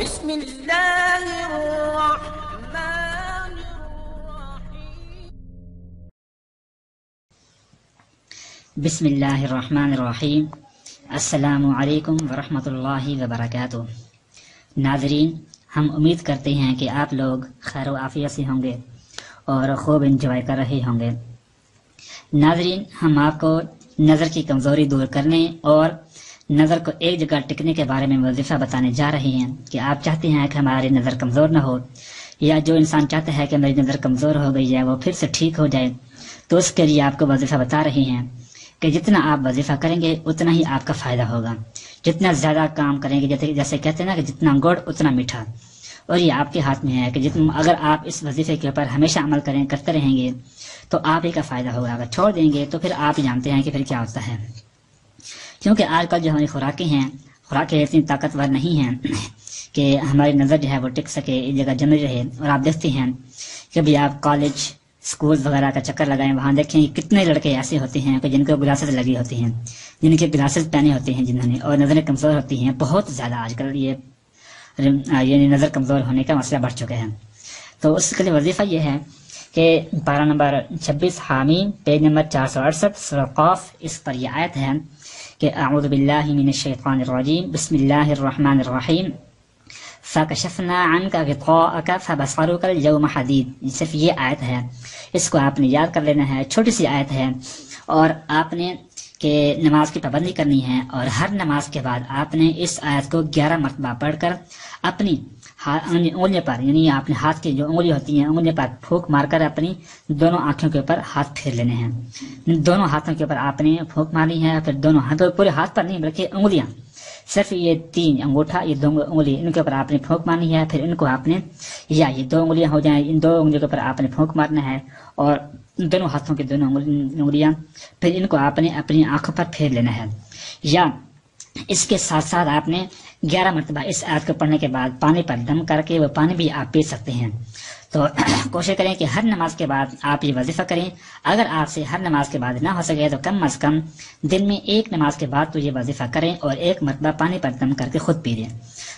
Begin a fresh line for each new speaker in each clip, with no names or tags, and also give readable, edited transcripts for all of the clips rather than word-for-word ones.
بسم اللہ الرحمن الرحیم
بسم اللہ الرحمن الرحیم۔ السلام علیکم ورحمۃ اللہ وبرکاتہ۔ ناظرین، ہم امید کرتے ہیں کہ آپ لوگ خیر و عافیت سے ہوں گے اور خوب انجوائے کر رہے ہوں گے۔ ناظرین، ہم آپ کو نظر کی کمزوری دور کرنے اور نظر کو ایک جگہ ٹکنے کے بارے میں وظیفہ بتانے جا رہے ہیں کہ آپ چاہتے ہیں کہ ہماری نظر کمزور نہ ہو، یا جو انسان چاہتا ہے کہ میری نظر کمزور ہو گئی ہے وہ پھر سے ٹھیک ہو جائے، تو اس کے لیے آپ کو وظیفہ بتا رہے ہیں کہ جتنا آپ وظیفہ کریں گے اتنا ہی آپ کا فائدہ ہوگا۔ جتنا زیادہ کام کریں گے، جیسے کہتے ہیں نا کہ جتنا گڑ اتنا میٹھا، اور یہ آپ کے ہاتھ میں ہے کہ اگر آپ اس وظیفے کے اوپر ہمیشہ عمل کرتے رہیں گے تو آپ ہی کا فائدہ ہوگا۔ اگر چھوڑ دیں گے تو پھر آپ ہی جانتے ہیں کہ پھر کیا ہوتا ہے، کیونکہ آج کل جو ہماری خوراکیں اتنی طاقتور نہیں ہیں کہ ہماری نظر جو ہے وہ ٹک سکے، ایک جگہ جمی رہے۔ اور آپ دیکھتے ہیں کہ بھی آپ کالج اسکول وغیرہ کا چکر لگائیں، وہاں دیکھیں کتنے لڑکے ایسے ہوتے ہیں کہ جن کو گلاسز لگی ہوتی ہیں، جن کے گلاسز پہنے ہوتے ہیں جنہوں نے، اور نظریں کمزور ہوتی ہیں بہت زیادہ۔ آج کل یہ نظر کمزور ہونے کا مسئلہ بڑھ چکے ہیں۔ تو اس کے لیے وظیفہ یہ ہے کہ پارہ نمبر 26 حامی پیج نمبر 468 سورہ قاف، اس پر یہ آیت ہے کہ اعوذ باللہ من الشیطان الرجیم بسم اللہ الرحمن الرحیم فَكَشَفْنَا عَنْكَ غِطَاءَكَ فَبَصَرُكَ الْيَوْمَ حَدِيدٌ۔ صرف یہ آیت ہے، اس کو آپ نے یاد کر لینا ہے، چھوٹی سی آیت ہے، اور آپ نے کہ نماز کی پابندی کرنی ہے، اور ہر نماز کے بعد آپ نے اس آیت کو 11 مرتبہ پڑھ کر اپنی انگلیوں پر، یعنی اپنے ہاتھ کی جو انگلی ہوتی ہیں انگلیوں پر پھونک مار کر اپنی دونوں آنکھوں کے اوپر ہاتھ پھیر لینے ہیں۔ دونوں ہاتھوں کے اوپر آپ نے پھونک مارنی ہے، پھر دونوں ہاتھوں، پورے ہاتھ پر نہیں بلکہ انگلیاں، صرف یہ 3 انگوٹھا، یہ 2 انگلی، ان کے اوپر آپ نے پھونک مارنی ہے۔ پھر ان کو آپ نے، یا یہ 2 انگلیاں ہو جائیں، ان 2 انگلیوں کے اوپر آپ نے پھونک مارنا ہے، اور دونوں ہاتھوں کی دونوں انگلیاں، پھر ان کو آپ نے اپنی آنکھوں پر پھیر لینا ہے۔ یا اس کے ساتھ ساتھ آپ نے 11 مرتبہ اس آیت کو پڑھنے کے بعد پانی پر دم کر کے وہ پانی بھی آپ پی سکتے ہیں۔ تو کوشش کریں کہ ہر نماز کے بعد آپ یہ وظیفہ کریں۔ اگر آپ سے ہر نماز کے بعد نہ ہو سکے تو کم از کم دن میں 1 نماز کے بعد تو یہ وظیفہ کریں، اور 1 مرتبہ پانی پر دم کر کے خود پی لیں۔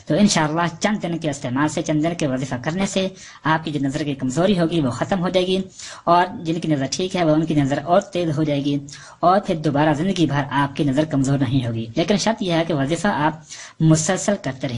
تو انشاءاللہ چند دن کے استعمال سے، چند دن کے وظیفہ کرنے سے آپ کی جو نظر کی کمزوری ہوگی وہ ختم ہو جائے گی، اور جن کی نظر ٹھیک ہے وہ ان کی نظر اور تیز ہو جائے گی، اور پھر دوبارہ زندگی بھر آپ کی نظر کمزور نہیں ہوگی۔ لیکن شرط یہ ہے کہ وظیفہ آپ مسلسل کرتے رہیں۔